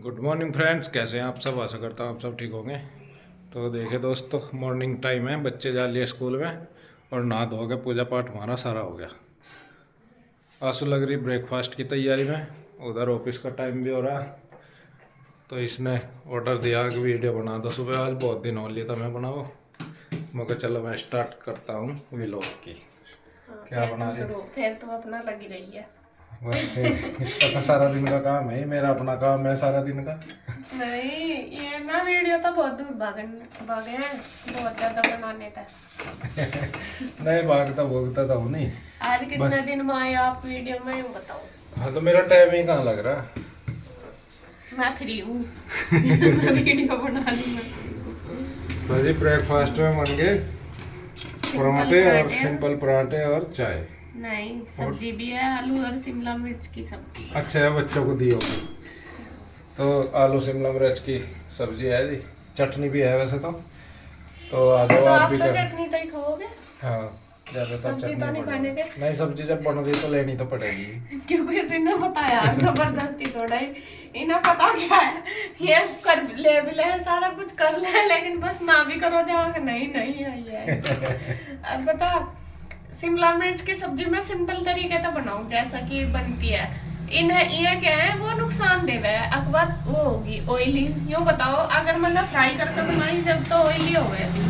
Good morning friends, कैसे हैं आप सब। आशा करता हूँ आप सब ठीक होंगे। तो देखिए दोस्तों, मॉर्निंग टाइम है, बच्चे जा लिए स्कूल में और नहा धो के पूजा पाठ हमारा सारा हो गया। आंसू लग रही ब्रेकफास्ट की तैयारी में, उधर ऑफिस का टाइम भी हो रहा है। तो इसने ऑर्डर दिया कि वीडियो बना दो सुबह, आज बहुत दिन हो लिए था मैं बनाओ। मैं कहा चलो मैं स्टार्ट करता हूँ व्लॉग की। क्या फिर बना तो रही। शुरू फिर तो अपना लगी रही है। बस फिर इसका तो सारा दिन का काम है, मेरा अपना काम है सारा दिन का। नहीं, ये ना वीडियो तो बहुत दूर भागे भागे हैं, बहुत ज्यादा बनाने था। नहीं भागता भोगता तो हूँ नहीं। आज कितने बस दिन में आए आप वीडियो में, यूँ बताओ। हाँ, तो मेरा टाइम ही कहाँ लग रहा। मैं फ्री हूँ। मैं वीडियो बना रही हूँ। तो जी ब्रेकफास्ट में बन गए सिंपल पराठे और पराठे। सिंपल पराठे और चाय। नहीं, और सब्जी भी है, आलू और शिमला मिर्च की सब्जी। अच्छा है, बच्चों को दी होगी। तो आलू शिमला मिर्च की सब्जी है जी, चटनी भी है वैसे तो आ जाओ तो आप आप भी तो कर। चटनी तो ही खाओगे, हाँ, ज़्यादातर सब्जी चटनी तो नहीं पड़ेगी। खाने के। नहीं, सब्जी जब बन गई तो लेनी तो पड़ेगी। क्यों किसी ने बताया जबरदस्ती थोड़ा ही। इन्हें पता क्या है, ये कर ले भी ले, सारा कुछ कर ले, लेकिन बस ना भी करो जहाँ के नहीं नहीं है ये। अब बता, शिमला मिर्च की सब्जी मैं सिंपल तरीके से बनाऊं जैसा कि बनती है। इन्हें ये क्या है, वो नुकसान देवे है, अखबार वो होगी ऑयली। यूँ बताओ, अगर मैंने फ्राई करके बनाई जब तो ऑयली हो गई अभी।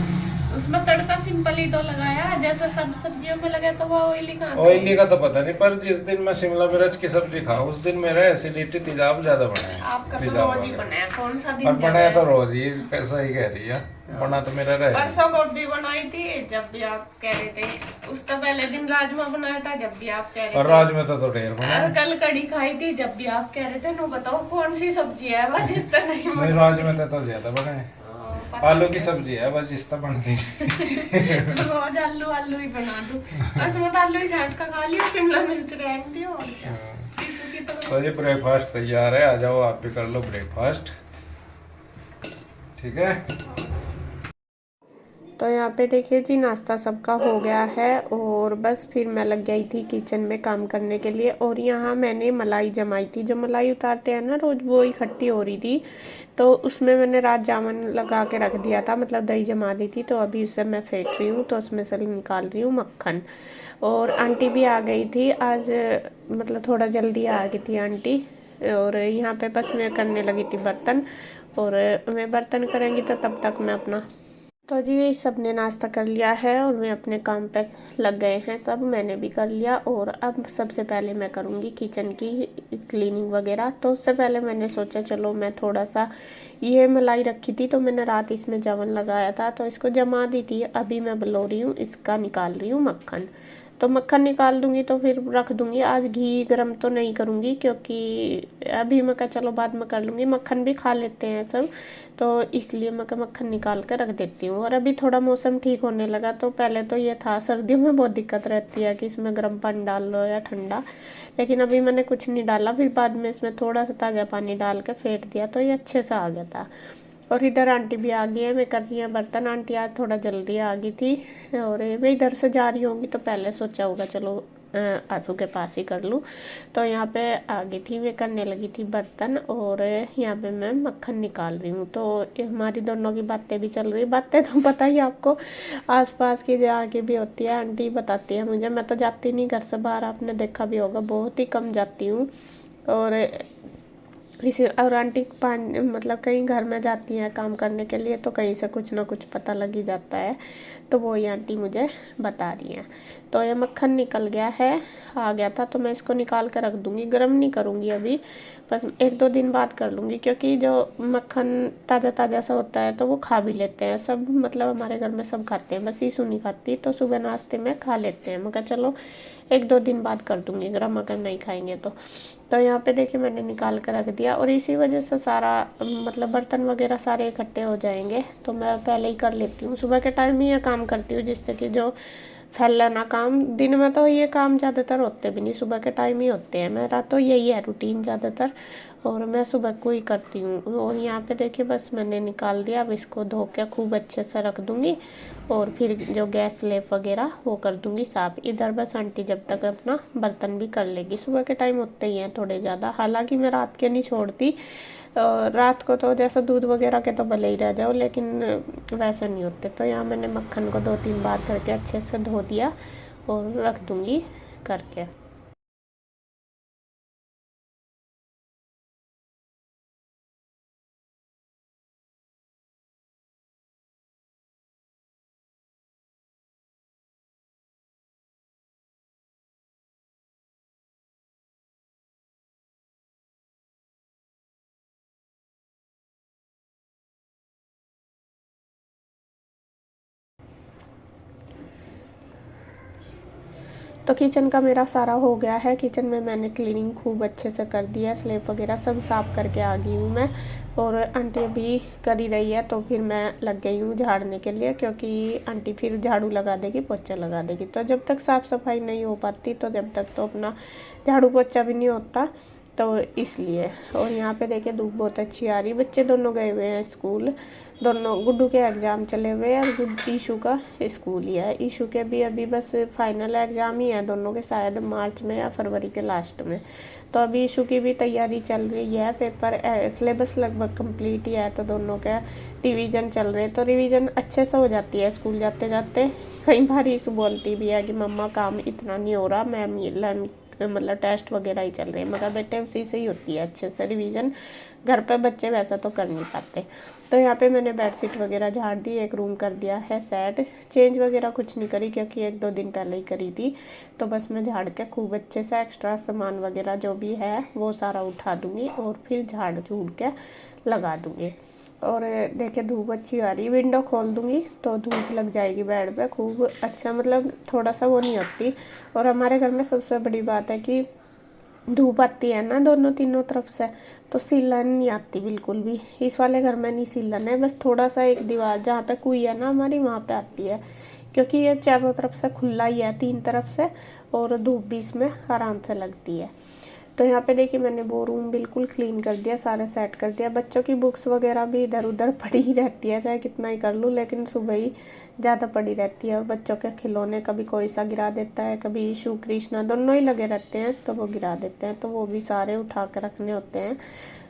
उसमें तड़का सिंपल ही तो लगाया, जैसा सब सब्जियों में लगे, तो वो ऑयली कहाँ था। ऑयली का तो पता नहीं, पर जिस दिन मैं शिमला मिर्च की सब्जी खाऊं उस दिन मेरा एसिडिटी तेजाब ज्यादा बना है। आपका तो तेजाब रोज ही वगैरह। बनाया, कौन सा और दिन जब बनाया है। तो रोज ही, कैसा ही कह रही है। बना तो मेरा रहे। परसों गोभी बनाई थी जब भी आप कह रहे थे, उसका पहले दिन राजमा बनाया था जब भी आप कह रहे और थे। राज में तो ढेर बना और है। कल कड़ी खाई थी जब भी आप कह रहे थे। नो बताओ कौन सी सब्जी है वह जिस तरह नहीं नहीं, बना। राज में तो ज्यादा बना है। आलू की सब्जी है बस, जिस तरह बनती है। रोज आलू आलू ही बना दूं, उसमें तो आलू ही झाट का खा लियो, शिमला मिर्च रख दियो और क्या। टीसू की तरह। तो ये ब्रेकफास्ट तैयार है, आ जाओ आप भी कर लो ब्रेकफास्ट। ठीक है। तो यहाँ पे देखिए जी, नाश्ता सबका हो गया है और बस फिर मैं लग गई थी किचन में काम करने के लिए। और यहाँ मैंने मलाई जमाई थी, जो मलाई उतारते हैं ना रोज, वो इकट्ठी हो रही थी। तो उसमें मैंने रात जावन लगा के रख दिया था, मतलब दही जमा दी थी। तो अभी उसे मैं फेंट रही हूँ, तो उसमें से निकाल रही हूँ मक्खन। और आंटी भी आ गई थी आज, मतलब थोड़ा जल्दी आ गई थी आंटी। और यहाँ पे बस मैं करने लगी थी बर्तन। और मैं बर्तन करेंगी तो तब तक मैं अपना। तो जी सब ने नाश्ता कर लिया है और मैं अपने काम पे लग गए हैं सब, मैंने भी कर लिया। और अब सबसे पहले मैं करूँगी किचन की क्लीनिंग वगैरह। तो उससे पहले मैंने सोचा चलो मैं थोड़ा सा, ये मलाई रखी थी तो मैंने रात इसमें जवन लगाया था तो इसको जमा दी थी। अभी मैं बलो रही हूँ, इसका निकाल रही हूँ मक्खन। तो मक्खन निकाल दूंगी तो फिर रख दूंगी। आज घी गरम तो नहीं करूंगी क्योंकि अभी मैं कहा चलो बाद में कर लूँगी, मक्खन भी खा लेते हैं सब। तो इसलिए मैं कहा मक्खन निकाल कर रख देती हूँ। और अभी थोड़ा मौसम ठीक होने लगा, तो पहले तो ये था सर्दियों में बहुत दिक्कत रहती है कि इसमें गर्म पानी डाल लो या ठंडा, लेकिन अभी मैंने कुछ नहीं डाला। फिर बाद में इसमें थोड़ा सा ताज़ा पानी डाल के फेंट दिया तो ये अच्छे से आ गया था। और इधर आंटी भी आ गई है, मैं कर रही हूँ बर्तन। आंटी आज थोड़ा जल्दी आ गई थी और मैं इधर से जा रही होंगी तो पहले सोचा होगा चलो आंसू के पास ही कर लूँ। तो यहाँ पे आ गई थी, मैं करने लगी थी बर्तन और यहाँ पे मैं मक्खन निकाल रही हूँ। तो हमारी दोनों की बातें भी चल रही, बातें तो पता ही आपको आसपास की जहाँ की भी होती है, आंटी बताती है मुझे। मैं तो जाती नहीं घर से बाहर, आपने देखा भी होगा, बहुत ही कम जाती हूँ। और इसी और आंटी पान मतलब कहीं घर में जाती हैं काम करने के लिए तो कहीं से कुछ ना कुछ पता लग ही जाता है। तो वो ये आंटी मुझे बता रही हैं। तो ये मक्खन निकल गया है, आ गया था, तो मैं इसको निकाल कर रख दूँगी, गर्म नहीं करूँगी अभी, बस एक दो दिन बाद कर लूँगी। क्योंकि जो मक्खन ताज़ा ताज़ा सा होता है तो वो खा भी लेते हैं सब, मतलब हमारे घर में सब खाते हैं, बस ईसू नहीं खाती। तो सुबह नाश्ते में खा लेते हैं, मैं कहा चलो एक दो दिन बाद कर दूँगी गर्म, अगर नहीं खाएंगे तो यहाँ पे देखिए मैंने निकाल कर रख दिया। और इसी वजह से सारा मतलब बर्तन वगैरह सारे इकट्ठे हो जाएंगे, तो मैं पहले ही कर लेती हूँ, सुबह के टाइम ही ये काम करती हूँ, जिससे कि जो फैला ना काम। दिन में तो ये काम ज़्यादातर होते भी नहीं, सुबह के टाइम ही होते हैं, मेरा तो यही है रूटीन ज़्यादातर। और मैं सुबह को ही करती हूँ। और यहाँ पे देखिए बस मैंने निकाल दिया, अब इसको धो के खूब अच्छे से रख दूँगी। और फिर जो गैस स्लेब वगैरह वो कर दूँगी साफ़। इधर बस आंटी जब तक अपना बर्तन भी कर लेगी, सुबह के टाइम होते ही हैं थोड़े ज़्यादा, हालांकि मैं रात के नहीं छोड़ती, रात को तो जैसा दूध वगैरह के तो भले ही रह जाओ, लेकिन वैसे नहीं होते। तो यहाँ मैंने मक्खन को 2-3 बार करके अच्छे से धो दिया और रख दूँगी करके। तो किचन का मेरा सारा हो गया है। किचन में मैंने क्लीनिंग खूब अच्छे से कर दिया, स्लैब वगैरह सब साफ़ करके आ गई हूँ मैं। और आंटी अभी कर ही रही है, तो फिर मैं लग गई हूँ झाड़ने के लिए, क्योंकि आंटी फिर झाड़ू लगा देगी, पोछा लगा देगी। तो जब तक साफ़ सफाई नहीं हो पाती तो जब तक तो अपना झाड़ू पोछा भी नहीं होता, तो इसलिए। और यहाँ पे देखिए धूप बहुत अच्छी आ रही। बच्चे दोनों गए हुए हैं स्कूल, दोनों। गुड्डू के एग्ज़ाम चले हुए हैं और ईशू का स्कूल ही है। ईशू के भी अभी बस फाइनल एग्ज़ाम ही है दोनों के, शायद मार्च में या फरवरी के लास्ट में। तो अभी ईशू की भी तैयारी चल रही है, पेपर सिलेबस लगभग कंप्लीट ही है, तो दोनों का रिवीजन चल रहे हैं। तो रिवीजन अच्छे से हो जाती है स्कूल जाते जाते। कई बार ईशू बोलती भी है कि मम्मा काम इतना नहीं हो रहा, मैम ये लर्न मतलब टेस्ट वगैरह ही चल रहे हैं, मगर बेटे उसी से ही होती है अच्छे से रिवीजन। घर पे बच्चे वैसा तो कर नहीं पाते। तो यहाँ पे मैंने बेडशीट वगैरह झाड़ दी, एक रूम कर दिया है सेट। चेंज वगैरह कुछ नहीं करी, क्योंकि 1-2 दिन पहले ही करी थी। तो बस मैं झाड़ के खूब अच्छे से एक्स्ट्रा सामान वगैरह जो भी है वो सारा उठा दूँगी और फिर झाड़ झूड़ के लगा दूँगी। और देखिए धूप अच्छी आ रही, विंडो खोल दूँगी तो धूप लग जाएगी बेड पे खूब अच्छा, मतलब थोड़ा सा वो नहीं होती। और हमारे घर में सबसे बड़ी बात है कि धूप आती है ना दोनों तीनों तरफ से, तो सीलन नहीं आती बिल्कुल भी। इस वाले घर में नहीं सीलन है, बस थोड़ा सा एक दीवार जहाँ पे कुई है ना हमारी, वहाँ पे आती है, क्योंकि ये चारों तरफ से खुला ही है 3 तरफ से, और धूप भी इसमें आराम से लगती है। तो यहाँ पे देखिए मैंने वो रूम बिल्कुल क्लीन कर दिया, सारा सेट कर दिया। बच्चों की बुक्स वगैरह भी इधर उधर पड़ी ही रहती है, चाहे कितना ही कर लूँ, लेकिन सुबह ही ज़्यादा पड़ी रहती है। और बच्चों के खिलौने कभी कोई सा गिरा देता है, कभी यीशु कृष्णा दोनों ही लगे रहते हैं, तो वो गिरा देते हैं, तो वो भी सारे उठा कर रखने होते हैं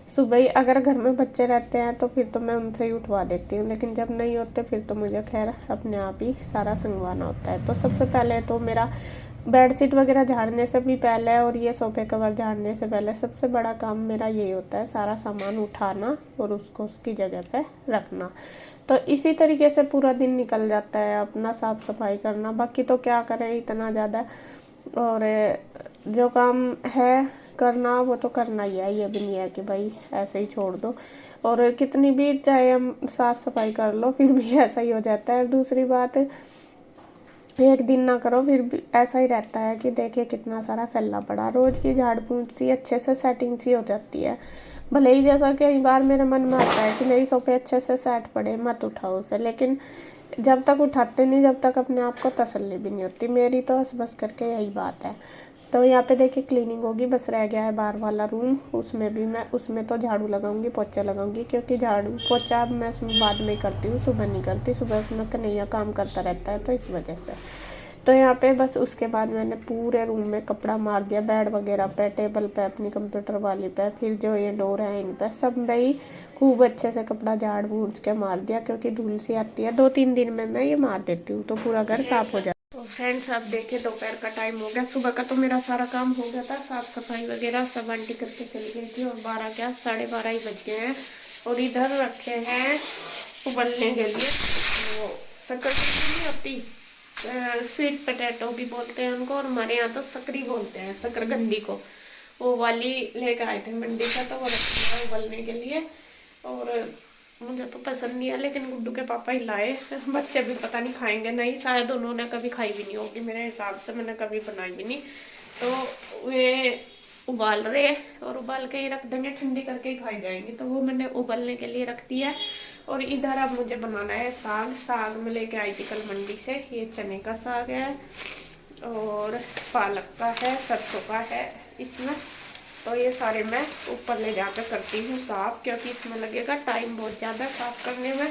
सुबह ही। अगर घर में बच्चे रहते हैं तो फिर तो मैं उनसे ही उठवा देती हूँ, लेकिन जब नहीं होते फिर तो मुझे खैर अपने आप ही सारा संगवाना होता है। तो सबसे पहले तो मेरा बेडशीट वगैरह झाड़ने से भी पहले और ये सोफे कवर झाड़ने से पहले सबसे बड़ा काम मेरा यही होता है, सारा सामान उठाना और उसको उसकी जगह पे रखना। तो इसी तरीके से पूरा दिन निकल जाता है अपना साफ़ सफाई करना। बाकी तो क्या करें इतना ज़्यादा, और जो काम है करना वो तो करना ही है, ये भी नहीं है कि भाई ऐसे ही छोड़ दो। और कितनी भी चाहे हम साफ़ सफाई कर लो फिर भी ऐसा ही हो जाता है। दूसरी बात, एक दिन ना करो फिर भी ऐसा ही रहता है कि देखिए कितना सारा फैला पड़ा। रोज़ की झाड़ पूंछ सी अच्छे से सेटिंग सी हो जाती है। भले ही जैसा कई बार मेरे मन में आता है कि नहीं सोफे अच्छे से सेट पड़े मत उठाओ उसे, लेकिन जब तक उठाते नहीं जब तक अपने आप को तसल्ली भी नहीं होती। मेरी तो बस करके यही बात है। तो यहाँ पे देखिए क्लीनिंग होगी, बस रह गया है बाहर वाला रूम, उसमें भी मैं उसमें तो झाड़ू लगाऊंगी पोछा लगाऊंगी, क्योंकि झाड़ू पोछा मैं उसमें बाद में करती हूँ, सुबह नहीं करती। सुबह उसमें कन्हैया काम करता रहता है तो इस वजह से। तो यहाँ पे बस उसके बाद मैंने पूरे रूम में कपड़ा मार दिया, बेड वगैरह पे, टेबल पे, अपनी कंप्यूटर वाली पे, फिर जो ये डोर है इन पे सब में ही खूब अच्छे से कपड़ा झाड़ बूझ के मार दिया, क्योंकि धूल सी आती है। 2-3 दिन में मैं ये मार देती हूँ तो पूरा घर साफ हो जाता है। तो फ्रेंड्स आप देखे दोपहर का टाइम हो गया, सुबह का तो मेरा सारा काम हो गया था, साफ सफाई वगैरह सब आंटी करके चली गई थी, और 12 क्या 12:30 ही बज गए हैं। और इधर रखे हैं उबलने के लिए वो शक्कर नहीं होती, स्वीट पोटैटो भी बोलते हैं उनको, और हमारे यहाँ तो सकरी बोलते हैं, शकरकंदी को। वो वाली लेकर आए थे मंडी का, तो वो रखी है उबलने के लिए। और मुझे तो पसंद नहीं है, लेकिन गुड्डू के पापा ही लाए। बच्चे भी पता नहीं खाएंगे नहीं, शायद उन्होंने कभी खाई भी नहीं होगी मेरे हिसाब से, मैंने कभी बनाई भी नहीं। तो वे उबाल रहे हैं और उबाल के ही रख देंगे, ठंडी करके ही खाई जाएंगी। तो वो मैंने उबलने के लिए रख दिया। और इधर अब मुझे बनाना है साग। साग में लेके आई थी कल मंडी से, ये चने का साग है और पालक का है, सरसों का है इसमें। तो ये सारे मैं ऊपर ले जाकर करती हूँ साफ, क्योंकि इसमें लगेगा टाइम बहुत ज़्यादा साफ करने में।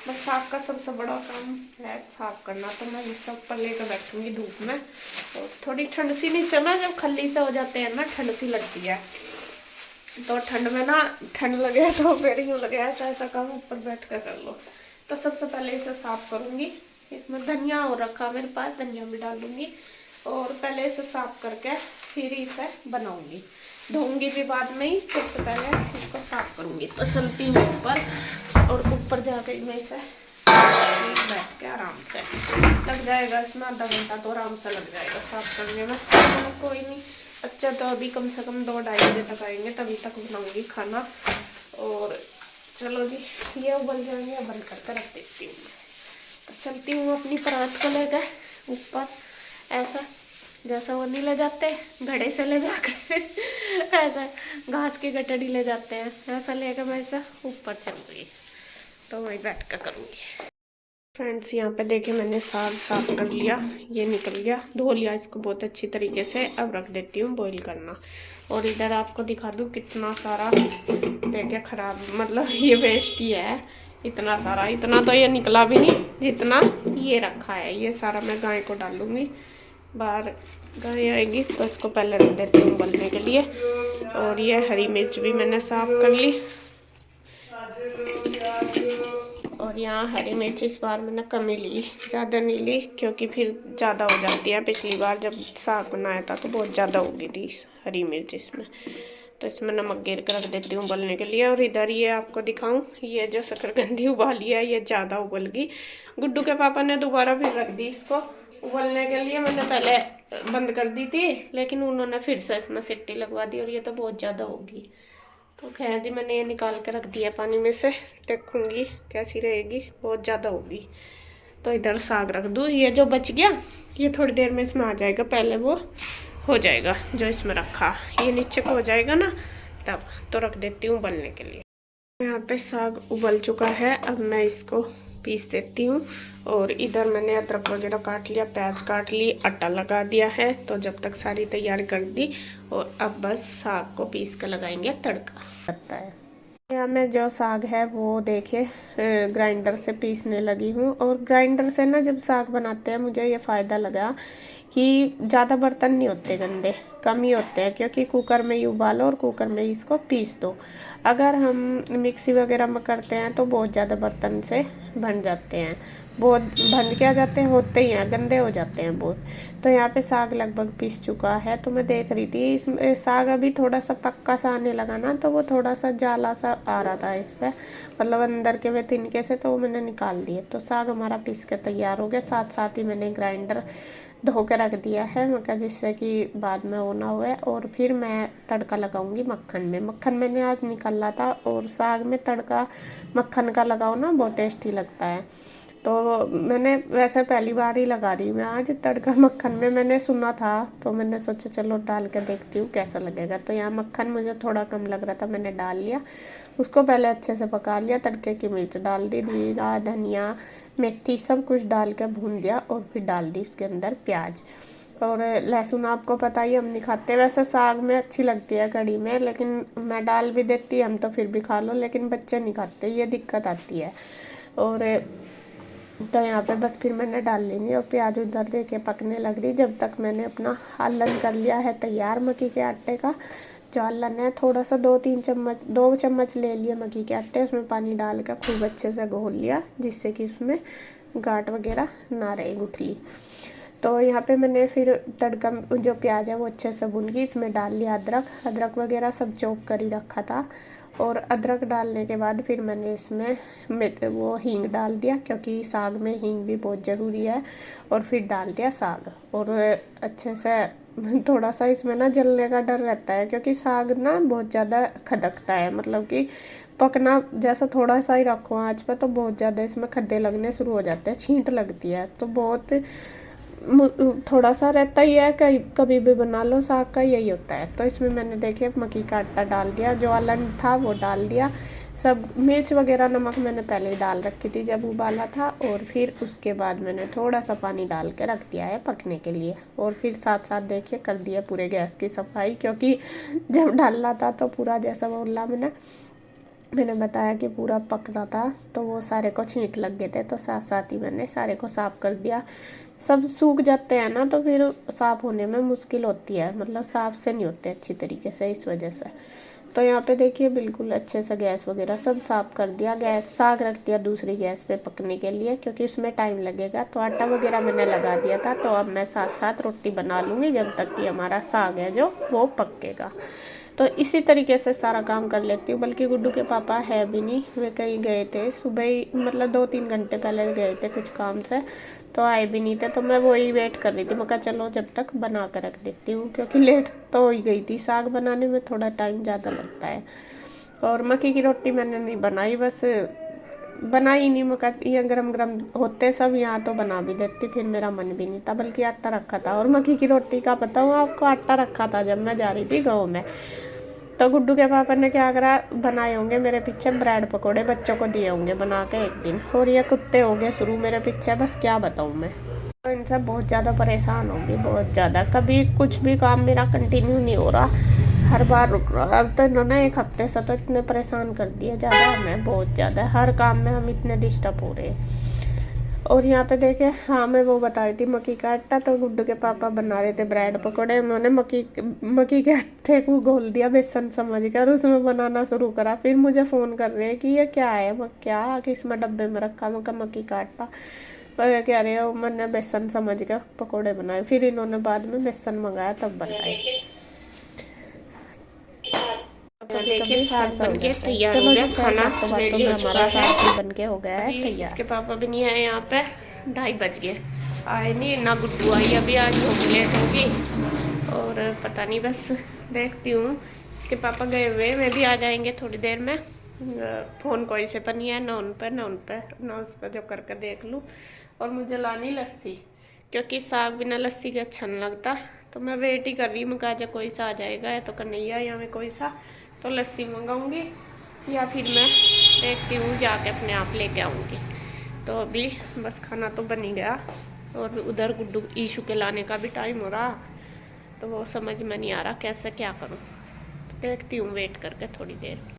बस साग का सबसे बड़ा काम है साफ करना। तो मैं ये सब ऊपर लेकर बैठूंगी धूप में। तो थोड़ी ठंड सी नीचे ना जब खल्ली से हो जाते हैं ना, ठंड सी लगती है। तो ठंड में ना ठंड लगे तो फिर यूँ लगे ऐसा काम ऊपर बैठ कर कर लो। तो सबसे पहले इसे साफ करूँगी। इसमें धनिया और रखा मेरे पास, धनिया भी डाल दूँगी और पहले इसे साफ करके फिर इसे बनाऊँगी। धोऊँगी भी बाद में ही, सबसे पहले इसको साफ करूँगी। तो चलती हूँ ऊपर और ऊपर जाकर मैं इसे बैठ के आराम से लग जाएगा इसमें आधा घंटा, तो आराम से लग जाएगा साफ करने में। कोई नहीं, अच्छा तो अभी कम से कम 2-2.5 बजे तक आएंगे, तभी तक बनाऊंगी खाना। और चलो जी, ये उबल जाएंगे, उबल करके रख देती हूँ मैं। तो चलती हूँ अपनी परात को लेकर ऊपर, ऐसा जैसा वो नहीं ले जाते घड़े से ले जाकर ऐसा घास की गठड़ी ले जाते हैं, ऐसा लेकर मैं ऐसा ऊपर चल रही, तो वही बैठ कर करूँगी। फ्रेंड्स यहाँ पे देखिए मैंने साग साफ कर लिया, ये निकल गया, धो लिया इसको बहुत अच्छी तरीके से। अब रख देती हूँ बॉईल करना। और इधर आपको दिखा दूँ कितना सारा देखिए खराब, मतलब ये वेस्ट ही है इतना सारा। इतना तो ये निकला भी नहीं जितना ये रखा है। ये सारा मैं गाय को डालूँगी, बाहर गाय आएगी तो इसको पहले रख देती हूँ उबलने के लिए। और ये हरी मिर्च भी मैंने साफ कर ली। और यहाँ हरी मिर्च इस बार मैंने कम ही ली, ज़्यादा नहीं ली, क्योंकि फिर ज़्यादा हो जाती है। पिछली बार जब साग बनाया था तो बहुत ज़्यादा हो गई थी हरी मिर्च इसमें। तो इसमें नमक गिर कर रख देती हूँ उबलने के लिए। और इधर ये आपको दिखाऊं, ये जो शकरकंदी उबाली है ये ज़्यादा उबल गई। गुड्डू के पापा ने दोबारा फिर रख दी इसको उबलने के लिए। मैंने पहले बंद कर दी थी, लेकिन उन्होंने फिर से इसमें सीटी लगवा दी और ये तो बहुत ज़्यादा होगी। तो खैर जी, मैंने ये निकाल के रख दिया पानी में से, देखूंगी कैसी रहेगी। बहुत ज़्यादा होगी तो इधर साग रख दूँ। ये जो बच गया ये थोड़ी देर में इसमें आ जाएगा, पहले वो हो जाएगा जो इसमें रखा, ये नीचे को हो जाएगा ना तब। तो रख देती हूँ उबलने के लिए। यहाँ पे साग उबल चुका है, अब मैं इसको पीस देती हूँ। और इधर मैंने अदरक वगैरह काट लिया, प्याज काट ली, आटा लगा दिया है। तो जब तक सारी तैयारी कर दी और अब बस साग को पीस कर लगाएंगे तड़का लगता है। यहाँ मैं जो साग है वो देखिए ग्राइंडर से पीसने लगी हूँ। और ग्राइंडर से ना जब साग बनाते हैं मुझे ये फ़ायदा लगा कि ज़्यादा बर्तन नहीं होते गंदे, कम ही होते हैं, क्योंकि कुकर में ही उबालो और कुकर में ही इसको पीस दो। अगर हम मिक्सी वगैरह में करते हैं तो बहुत ज़्यादा बर्तन से बन जाते हैं, बहुत बन के आ जाते हैं, होते ही हैं, गंदे हो जाते हैं बहुत। तो यहाँ पे साग लगभग पीस चुका है। तो मैं देख रही थी इसमें साग अभी थोड़ा सा पक्का सा आने लगा ना, तो वो थोड़ा सा जाला सा आ रहा था इस पर, मतलब अंदर के वे तिनके से, तो वो मैंने निकाल दिए। तो साग हमारा पीस के तैयार हो गया। साथ साथ ही मैंने ग्राइंडर धो के रख दिया है, मैं जिससे कि बाद में वो ना हुए। और फिर मैं तड़का लगाऊंगी मक्खन में। मक्खन मैंने आज निकाला था, और साग में तड़का मक्खन का लगाओ ना बहुत टेस्टी लगता है। तो मैंने वैसे पहली बार ही लगा रही हूँ मैं आज तड़का मक्खन में, मैंने सुना था तो मैंने सोचा चलो डाल के देखती हूँ कैसा लगेगा। तो यहाँ मक्खन मुझे थोड़ा कम लग रहा था, मैंने डाल लिया उसको, पहले अच्छे से पका लिया। तड़के की मिर्च डाल दी, जीरा धनिया मेथी सब कुछ डाल के भून दिया। और फिर डाल दी इसके अंदर प्याज और लहसुन। आपको पता ही हम नहीं खाते वैसे, साग में अच्छी लगती है कढ़ी में, लेकिन मैं डाल भी देती, हम तो फिर भी खा लो, लेकिन बच्चे नहीं खाते, ये दिक्कत आती है। और तो यहाँ पे बस फिर मैंने डाल लेंगे। और प्याज उधर देके पकने लग रही, जब तक मैंने अपना हलन कर लिया है तैयार मक्की के आटे का। जो हलन है थोड़ा सा 2 चम्मच ले लिए मक्की के आटे, उसमें पानी डाल कर खूब अच्छे से घोल लिया, जिससे कि उसमें गांठ वगैरह ना रहे, गुठली। तो यहाँ पे मैंने फिर तड़का जो प्याज है वो अच्छे से भून गई, इसमें डाल लिया अदरक वगैरह सब चॉप कर ही रखा था। और अदरक डालने के बाद फिर मैंने इसमें वो हींग डाल दिया, क्योंकि साग में हींग भी बहुत ज़रूरी है। और फिर डाल दिया साग, और अच्छे से थोड़ा सा इसमें ना जलने का डर रहता है, क्योंकि साग ना बहुत ज़्यादा खदकता है, मतलब कि पकना जैसा थोड़ा सा ही रखो आँच पर तो बहुत ज़्यादा इसमें खद्दे लगने शुरू हो जाते हैं, छींट लगती है। तो बहुत थोड़ा सा रहता ही है, कभी भी बना लो साग का यही होता है। तो इसमें मैंने देखिए मक्की का आटा डाल दिया, जो अलन था वो डाल दिया, सब मिर्च वगैरह नमक मैंने पहले ही डाल रखी थी जब उबाला था। और फिर उसके बाद मैंने थोड़ा सा पानी डाल के रख दिया है पकने के लिए। और फिर साथ साथ देखिए कर दिया पूरे गैस की सफाई, क्योंकि जब डालना था तो पूरा जैसा बोला मैंने बताया कि पूरा पक रहा था, तो वो सारे को छींट लग गए थे। तो साथ साथ ही मैंने सारे को साफ़ कर दिया। सब सूख जाते हैं ना तो फिर साफ़ होने में मुश्किल होती है, मतलब साफ़ से नहीं होते अच्छी तरीके से, इस वजह से। तो यहाँ पे देखिए बिल्कुल अच्छे से गैस वगैरह सब साफ कर दिया। गैस साग रख दिया दूसरी गैस पे पकने के लिए, क्योंकि उसमें टाइम लगेगा। तो आटा वगैरह मैंने लगा दिया था। तो अब मैं साथ साथ रोटी बना लूँगी जब तक कि हमारा साग है जो वो पकेगा। तो इसी तरीके से सारा काम कर लेती हूँ। बल्कि गुड्डू के पापा है भी नहीं, वे कहीं गए थे सुबह ही, मतलब 2-3 घंटे पहले गए थे कुछ काम से, तो आए भी नहीं थे। तो मैं वही वेट कर रही थी। मैं कहा चलो जब तक बना कर रख देती हूँ, क्योंकि लेट तो हो ही गई थी। साग बनाने में थोड़ा टाइम ज़्यादा लगता है। और मक्की की रोटी मैंने नहीं बनाई, बस बनाई नहीं। मक्का ये गरम गरम होते सब यहाँ तो बना भी देती, फिर मेरा मन भी नहीं था। बल्कि आटा रखा था। और मक्की की रोटी का पता हूँ आपको, आटा रखा था जब मैं जा रही थी गाँव में। तो गुड्डू के पापा ने क्या करा, बनाए होंगे मेरे पीछे ब्रेड पकोड़े, बच्चों को दिए होंगे बना के एक दिन। और ये कुत्ते हो गए शुरू मेरे पीछे, बस क्या बताऊँ मैं। तो इनसे बहुत ज़्यादा परेशान होंगी, बहुत ज़्यादा। कभी कुछ भी काम मेरा कंटिन्यू नहीं हो रहा, हर बार रुक रहा। अब तो इन्होंने एक हफ्ते से तो इतने परेशान कर दिया, ज़्यादा हमें बहुत ज़्यादा। हर काम में हम इतने डिस्टर्ब हो रहे हैं। और यहाँ पे देखे, हाँ मैं वो बता रही थी मक्की का आटा। तो गुड्डू के पापा बना रहे थे ब्रेड पकोड़े। उन्होंने मक्की के आटे को घोल दिया बेसन समझ कर, उसमें बनाना शुरू करा। फिर मुझे फ़ोन कर रहे हैं कि ये क्या है, क्या किस में डब्बे में रखा। मैं कहा मक्की का आटा। पर कह रहे हो मैंने बेसन समझ कर पकोड़े बनाए। फिर इन्होंने बाद में बेसन मंगाया तब बनाए। देखिए साग बन के तैयार हो गया, खाना रेडी हो चुका है। साग बन के हो गया है तैयार। इसके पापा भी नहीं आए यहाँ पे, 2:30 बज गए, आए नहीं ना। गुड्डू आई अभी, आज हो गई लेट होगी। और पता नहीं, बस देखती हूँ। इसके पापा गए हुए, वे भी आ जाएंगे थोड़ी देर में। फ़ोन कोई से पर नहीं है, ना उन पर ना उस पर, जो करके देख लूँ। और मुझे लानी लस्सी, क्योंकि साग बिना लस्सी के अच्छा नहीं लगता। तो मैं वेट ही कर रही हूँ, कहा कोई सा आ जाएगा, या तो कन्हैया या मैं कोई सा, तो लस्सी मंगाऊंगी। या फिर मैं देखती हूँ जाके अपने आप लेके आऊँगी। तो अभी बस खाना तो बन ही गया। और उधर गुड्डू ईशू के लाने का भी टाइम हो रहा, तो वो समझ में नहीं आ रहा कैसे क्या करूँ। देखती हूँ वेट करके थोड़ी देर।